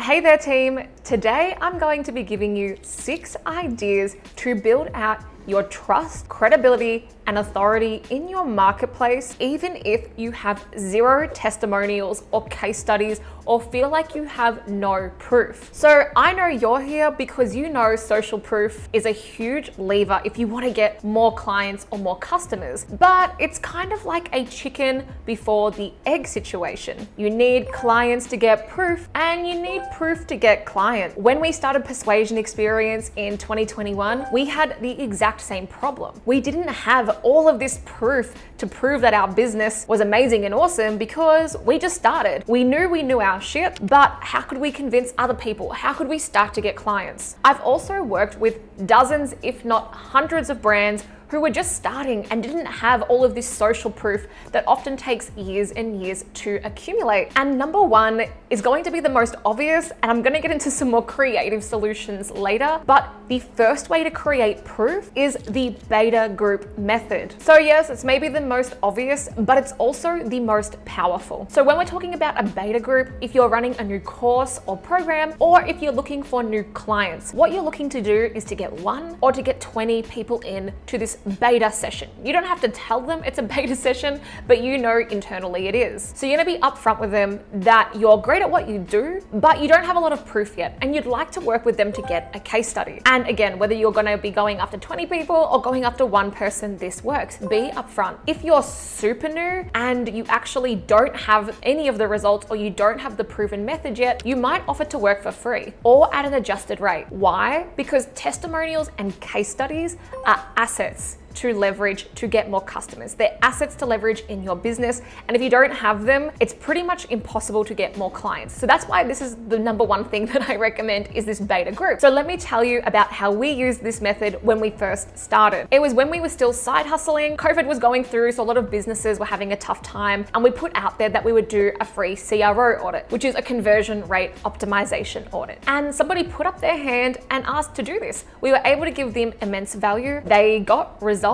Hey there team, today I'm going to be giving you 6 ideas to build out your trust, credibility, and authority in your marketplace, even if you have 0 testimonials or case studies or feel like you have no proof. So I know you're here because you know social proof is a huge lever if you want to get more clients or more customers, but it's kind of like a chicken before the egg situation. You need clients to get proof and you need proof to get clients. When we started Persuasion Experience in 2021, we had the exact same problem. We didn't have all of this proof to prove that our business was amazing and awesome because we just started. We knew our shit, but how could we convince other people? How could we start to get clients? I've also worked with dozens, if not hundreds of brands who were just starting and didn't have all of this social proof that often takes years and years to accumulate. And number 1 is going to be the most obvious, and I'm gonna get into some more creative solutions later, but the first way to create proof is the beta group method. So yes, it's maybe the most obvious, but it's also the most powerful. So when we're talking about a beta group, if you're running a new course or program, or if you're looking for new clients, what you're looking to do is to get 1 or to get 20 people in to this beta session. You don't have to tell them it's a beta session, but you know internally it is. So you're gonna be upfront with them that you're great at what you do, but you don't have a lot of proof yet, and you'd like to work with them to get a case study. And again, whether you're gonna be going after 20 people or going after 1 person, this works. Be upfront. If you're super new and you actually don't have any of the results or you don't have the proven method yet, you might offer to work for free or at an adjusted rate. Why? Because testimonials and case studies are assets to leverage to get more customers. They're assets to leverage in your business. And if you don't have them, it's pretty much impossible to get more clients. So that's why this is the number 1 thing that I recommend is this beta group. So let me tell you about how we used this method when we first started. It was when we were still side hustling. COVID was going through, so a lot of businesses were having a tough time. And we put out there that we would do a free CRO audit, which is a conversion rate optimization audit. And somebody put up their hand and asked to do this. We were able to give them immense value. They got results.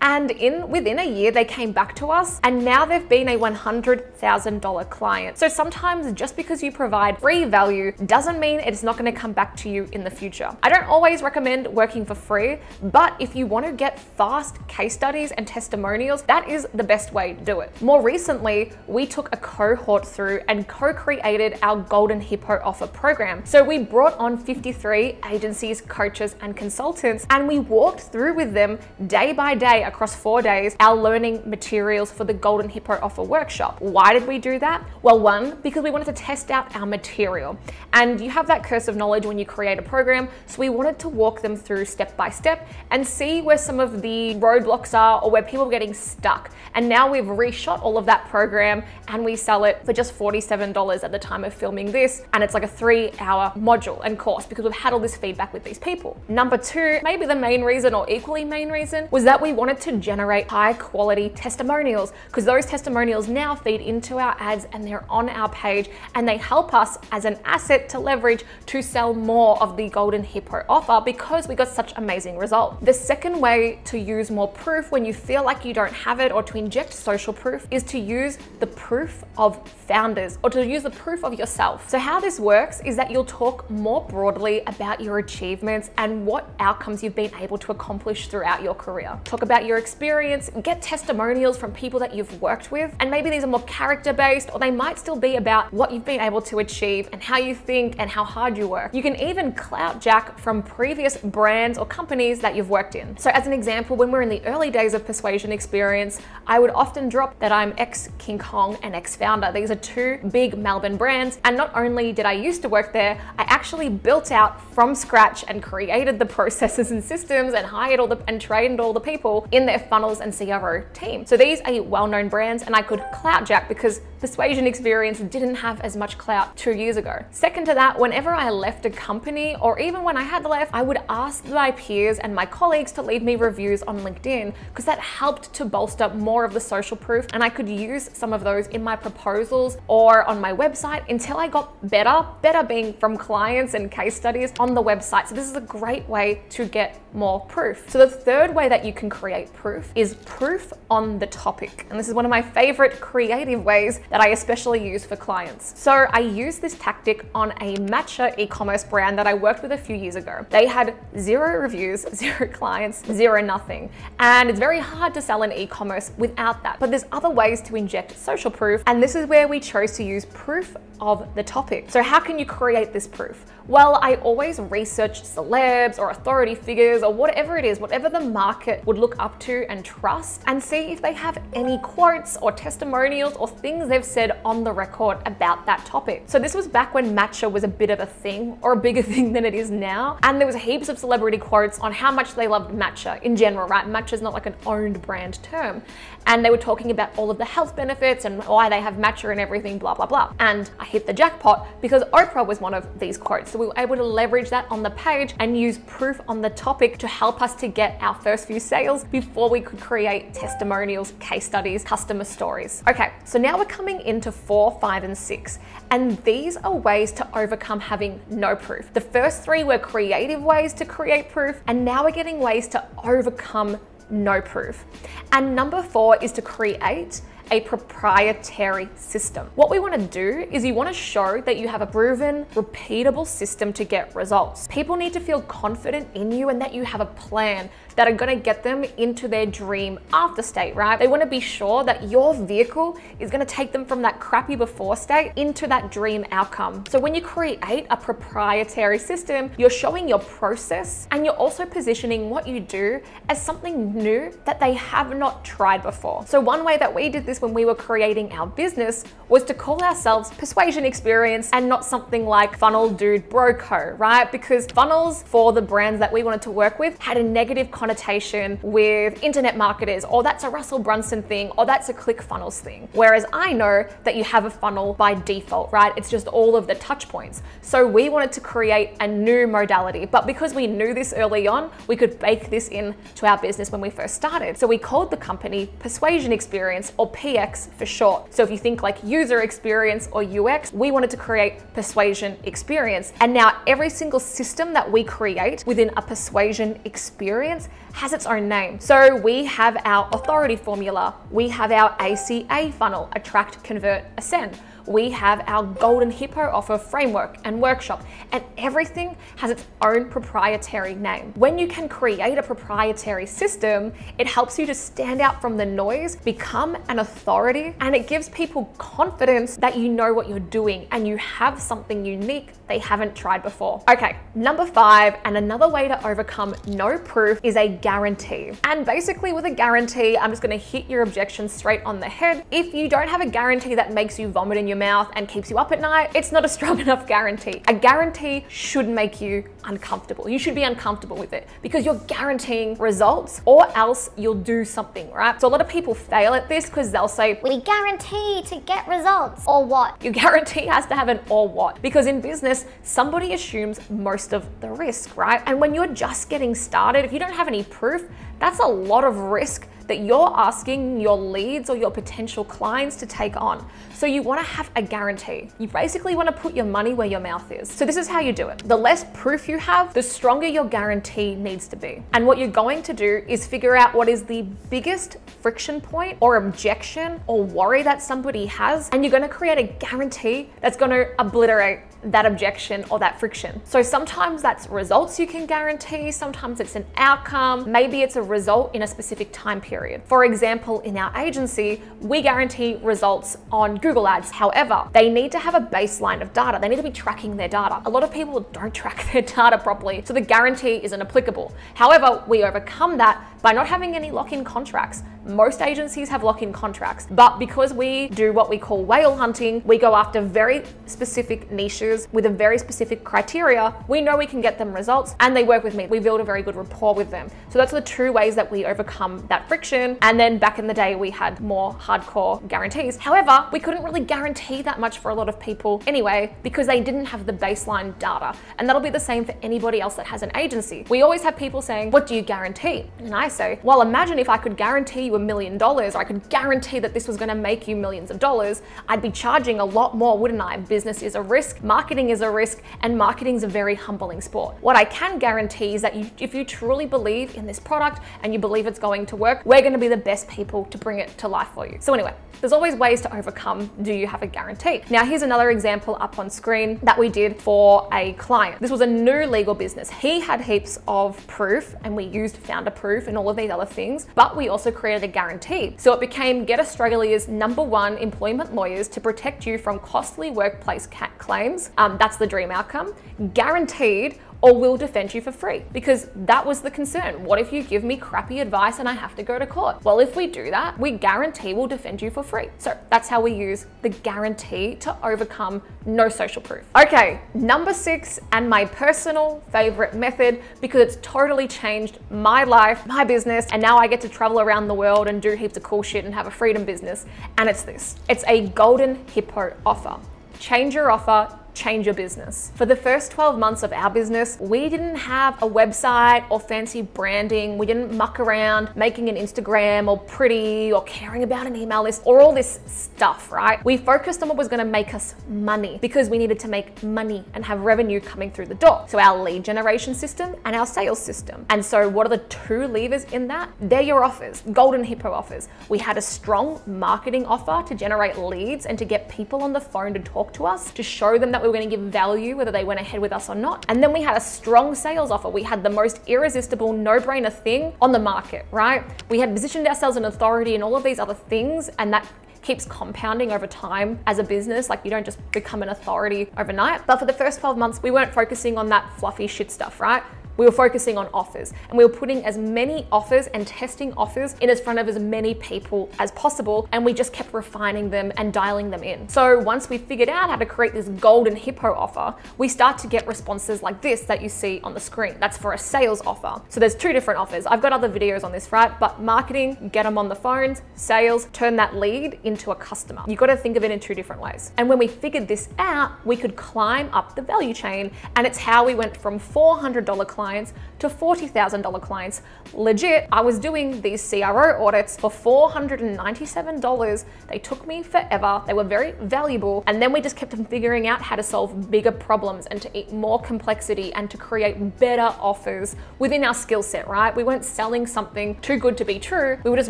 And within a year, they came back to us and now they've been a $100,000 client. So sometimes just because you provide free value doesn't mean it's not gonna come back to you in the future. I don't always recommend working for free, but if you want to get fast case studies and testimonials, that is the best way to do it. More recently, we took a cohort through and co-created our Golden Hippo offer program. So we brought on 53 agencies, coaches, and consultants, and we walked through with them day by day across 4 days our learning materials for the Golden Hippo offer workshop. Why did we do that? Well, 1, because we wanted to test out our material. And you have that curse of knowledge when you create a program, so we wanted to walk them through step by step and see where some of the roadblocks are or where people are getting stuck. And now we've reshot all of that program and we sell it for just $47 at the time of filming this. And it's like a 3-hour module and course because we've had all this feedback with these people. Number 2, maybe the main reason or equally main reason was that we wanted to generate high quality testimonials because those testimonials now feed into our ads and they're on our page and they help us as an asset to leverage to sell more of the Golden Hippo offer because we got such amazing results. The second way to use more proof when you feel like you don't have it or to inject social proof is to use the proof of founders or to use the proof of yourself. So how this works is that you'll talk more broadly about your achievements and what outcomes you've been able to accomplish throughout your career. Talk about your experience, get testimonials from people that you've worked with, and maybe these are more character-based or they might still be about what you've been able to achieve and how you think and how hard you work. You can even clout jack from previous brands or companies that you've worked in. So as an example, when we're in the early days of Persuasion Experience, I would often drop that I'm ex-King Kong and ex-founder. These are 2 big Melbourne brands. And not only did I used to work there, I actually built out from scratch and created the processes and systems and hired and trained all the people in their funnels and CRO team. So these are well-known brands and I could clout jack because Persuasion Experience didn't have as much clout 2 years ago. Second to that, whenever I left a company or even when I had left, I would ask my peers and my colleagues to leave me reviews on LinkedIn because that helped to bolster more of the social proof and I could use some of those in my proposals or on my website until I got better being from clients and case studies on the website. So this is a great way to get more proof. So the third way that you can create proof is proof on the topic. And this is one of my favorite creative ways that I especially use for clients. So I used this tactic on a matcha e-commerce brand that I worked with a few years ago. They had 0 reviews, 0 clients, 0 nothing. And it's very hard to sell in e-commerce without that. But there's other ways to inject social proof, and this is where we chose to use proof of the topic. So how can you create this proof? Well, I always research celebs or authority figures or whatever it is, whatever the market would look up to and trust, and see if they have any quotes or testimonials or things they've said on the record about that topic. So this was back when matcha was a bit of a thing, or a bigger thing than it is now. And there was heaps of celebrity quotes on how much they loved matcha in general, right? Matcha is not like an owned brand term. And they were talking about all of the health benefits and why they have matcha and everything, blah, blah, blah. And I hit the jackpot because Oprah was one of these quotes. So we were able to leverage that on the page and use proof on the topic to help us to get our first few sales before we could create testimonials, case studies, customer stories. Okay, so now we're coming into 4, 5, and 6. And these are ways to overcome having no proof. The first 3 were creative ways to create proof, and now we're getting ways to overcome no proof. And number 4 is to create a proprietary system. What we want to do is you want to show that you have a proven, repeatable system to get results. People need to feel confident in you and that you have a plan that are going to get them into their dream after state, right? They want to be sure that your vehicle is going to take them from that crappy before state into that dream outcome. So when you create a proprietary system, you're showing your process, and you're also positioning what you do as something new that they have not tried before. So one way that we did this when we were creating our business was to call ourselves Persuasion Experience and not something like Funnel Dude Bro Co, right? Because funnels for the brands that we wanted to work with had a negative connotation with internet marketers, or that's a Russell Brunson thing, or that's a ClickFunnels thing. Whereas I know that you have a funnel by default, right? It's just all of the touch points. So we wanted to create a new modality, but because we knew this early on, we could bake this in to our business when we first started. So we called the company Persuasion Experience, or PX for short. So if you think like user experience or UX, we wanted to create Persuasion Experience. And now every single system that we create within a Persuasion Experience has its own name. So we have our authority formula, we have our ACA funnel, attract, convert, ascend. We have our Golden Hippo offer framework and workshop, and everything has its own proprietary name. When you can create a proprietary system, it helps you to stand out from the noise, become an authority, and it gives people confidence that you know what you're doing and you have something unique they haven't tried before. Okay, number 5, and another way to overcome no proof is a guarantee. And basically with a guarantee, I'm just gonna hit your objections straight on the head. If you don't have a guarantee that makes you vomit in your mouth and keeps you up at night, it's not a strong enough guarantee. A guarantee should make you uncomfortable. You should be uncomfortable with it because you're guaranteeing results, or else you'll do something, right? So a lot of people fail at this because they'll say, we guarantee to get results, or what? Your guarantee has to have an or what, because in business, somebody assumes most of the risk, right? And when you're just getting started, if you don't have any proof, that's a lot of risk that you're asking your leads or your potential clients to take on. So you want to have a guarantee. You basically want to put your money where your mouth is. So this is how you do it. The less proof you have, the stronger your guarantee needs to be. And what you're going to do is figure out what is the biggest friction point or objection or worry that somebody has, and you're going to create a guarantee that's going to obliterate that objection or that friction. So sometimes that's results you can guarantee, sometimes it's an outcome, maybe it's a result in a specific time period. For example, in our agency, we guarantee results on Google Ads. However, they need to have a baseline of data. They need to be tracking their data. A lot of people don't track their data properly, so the guarantee isn't applicable. However, we overcome that by not having any lock-in contracts. Most agencies have lock-in contracts, but because we do what we call whale hunting, we go after very specific niches with a very specific criteria. We know we can get them results, and they work with me. We build a very good rapport with them. So that's the 2 ways that we overcome that friction. And then back in the day, we had more hardcore guarantees. However, we couldn't really guarantee that much for a lot of people anyway, because they didn't have the baseline data. And that'll be the same for anybody else that has an agency. We always have people saying, what do you guarantee? And I say, well, imagine if I could guarantee you $1 million, or I could guarantee that this was going to make you millions of dollars, I'd be charging a lot more, wouldn't I? Business is a risk, marketing is a risk, and marketing is a very humbling sport. What I can guarantee is that if you truly believe in this product and you believe it's going to work, we're going to be the best people to bring it to life for you. So anyway, there's always ways to overcome. Do you have a guarantee? Now, here's another example up on screen that we did for a client. This was a new legal business. He had heaps of proof, and we used founder proof and all of these other things, but we also created a guarantee. So it became Get Australia's #1 employment lawyers to protect you from costly workplace claims. That's the dream outcome. Guaranteed, or we'll defend you for free, because that was the concern. What if you give me crappy advice and I have to go to court? Well, if we do that, we guarantee we'll defend you for free. So that's how we use the guarantee to overcome no social proof. Okay, number 6, and my personal favorite method, because it's totally changed my life, my business, and now I get to travel around the world and do heaps of cool shit and have a freedom business. And it's this. It's a golden hippo offer. Change your offer, change your business. For the first 12 months of our business, we didn't have a website or fancy branding. We didn't muck around making an Instagram or pretty or caring about an email list or all this stuff, right? We focused on what was going to make us money, because we needed to make money and have revenue coming through the door. So our lead generation system and our sales system. And so what are the 2 levers in that? They're your offers, golden hippo offers. We had a strong marketing offer to generate leads and to get people on the phone to talk to us, to show them that we were going to give value whether they went ahead with us or not. And then we had a strong sales offer. We had the most irresistible, no-brainer thing on the market, right? We had positioned ourselves in authority and all of these other things, and that keeps compounding over time as a business. Like, you don't just become an authority overnight. But for the first 12 months, we weren't focusing on that fluffy shit stuff, right? We were focusing on offers, and we were putting as many offers and testing offers in front of as many people as possible, and we just kept refining them and dialing them in. So once we figured out how to create this golden hippo offer, we start to get responses like this that you see on the screen. That's for a sales offer. So there's 2 different offers. I've got other videos on this, right? But marketing, get them on the phones. Sales, turn that lead into a customer. You've got to think of it in 2 different ways. And when we figured this out, we could climb up the value chain, and it's how we went from $400 clients to $40,000 clients. Legit, I was doing these CRO audits for $497. They took me forever. They were very valuable. And then we just kept on figuring out how to solve bigger problems and to eat more complexity and to create better offers within our skill set, right? We weren't selling something too good to be true. We were just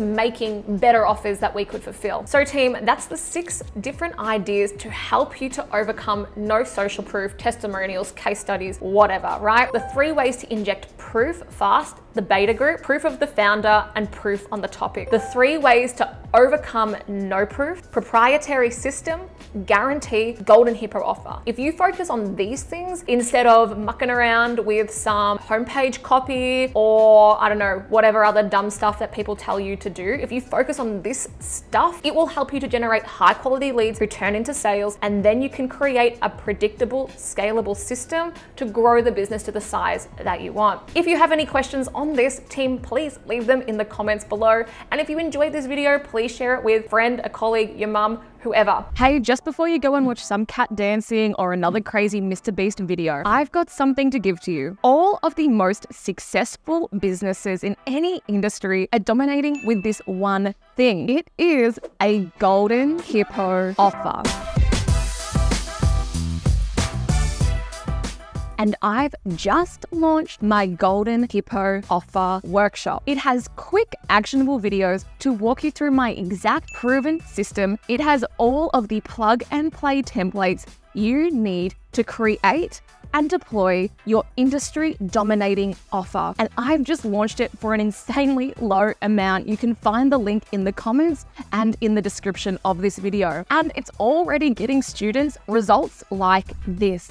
making better offers that we could fulfill. So team, that's the 6 different ideas to help you to overcome no social proof, testimonials, case studies, whatever, right? The 3 ways to inject proof fast, the beta group, proof of the founder, and proof on the topic. The 3 ways to overcome no proof, proprietary system, guarantee, golden hippo offer. If you focus on these things instead of mucking around with some homepage copy or I don't know, whatever other dumb stuff that people tell you to do, if you focus on this stuff, it will help you to generate high quality leads who turn into sales, and then you can create a predictable, scalable system to grow the business to the size that you want. If you have any questions on this, team, please leave them in the comments below. And if you enjoyed this video, please share it with a friend, a colleague, your mum, whoever. Hey, just before you go and watch some cat dancing or another crazy Mr. Beast video, I've got something to give to you. All of the most successful businesses in any industry are dominating with this one thing. It is a golden hippo offer. And I've just launched my Golden Hippo Offer workshop. It has quick, actionable videos to walk you through my exact proven system. It has all of the plug and play templates you need to create and deploy your industry dominating offer. And I've just launched it for an insanely low amount. You can find the link in the comments and in the description of this video. And it's already getting students results like this.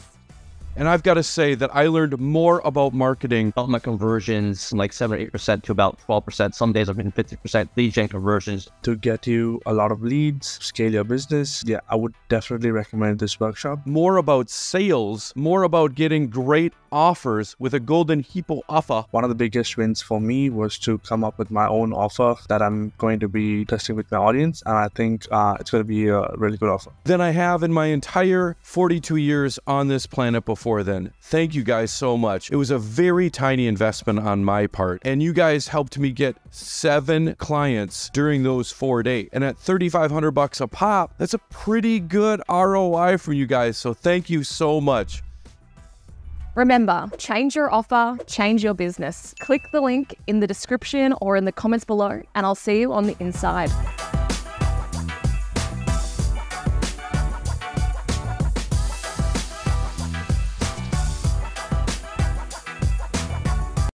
And I've got to say that I learned more about marketing. All my conversions, like 7 or 8% to about 12%. Some days I've been 50% lead gen conversions. To get you a lot of leads, scale your business, yeah, I would definitely recommend this workshop. More about sales, more about getting great offers with a Golden Hippo offer. One of the biggest wins for me was to come up with my own offer that I'm going to be testing with my audience, and I think it's going to be a really good offer than I have in my entire 42 years on this planet before then. Thank you guys so much. It was a very tiny investment on my part, and you guys helped me get 7 clients during those 4 days. And at $3,500 a pop, that's a pretty good ROI for you guys. So thank you so much. Remember, change your offer, change your business. Click the link in the description or in the comments below, and I'll see you on the inside.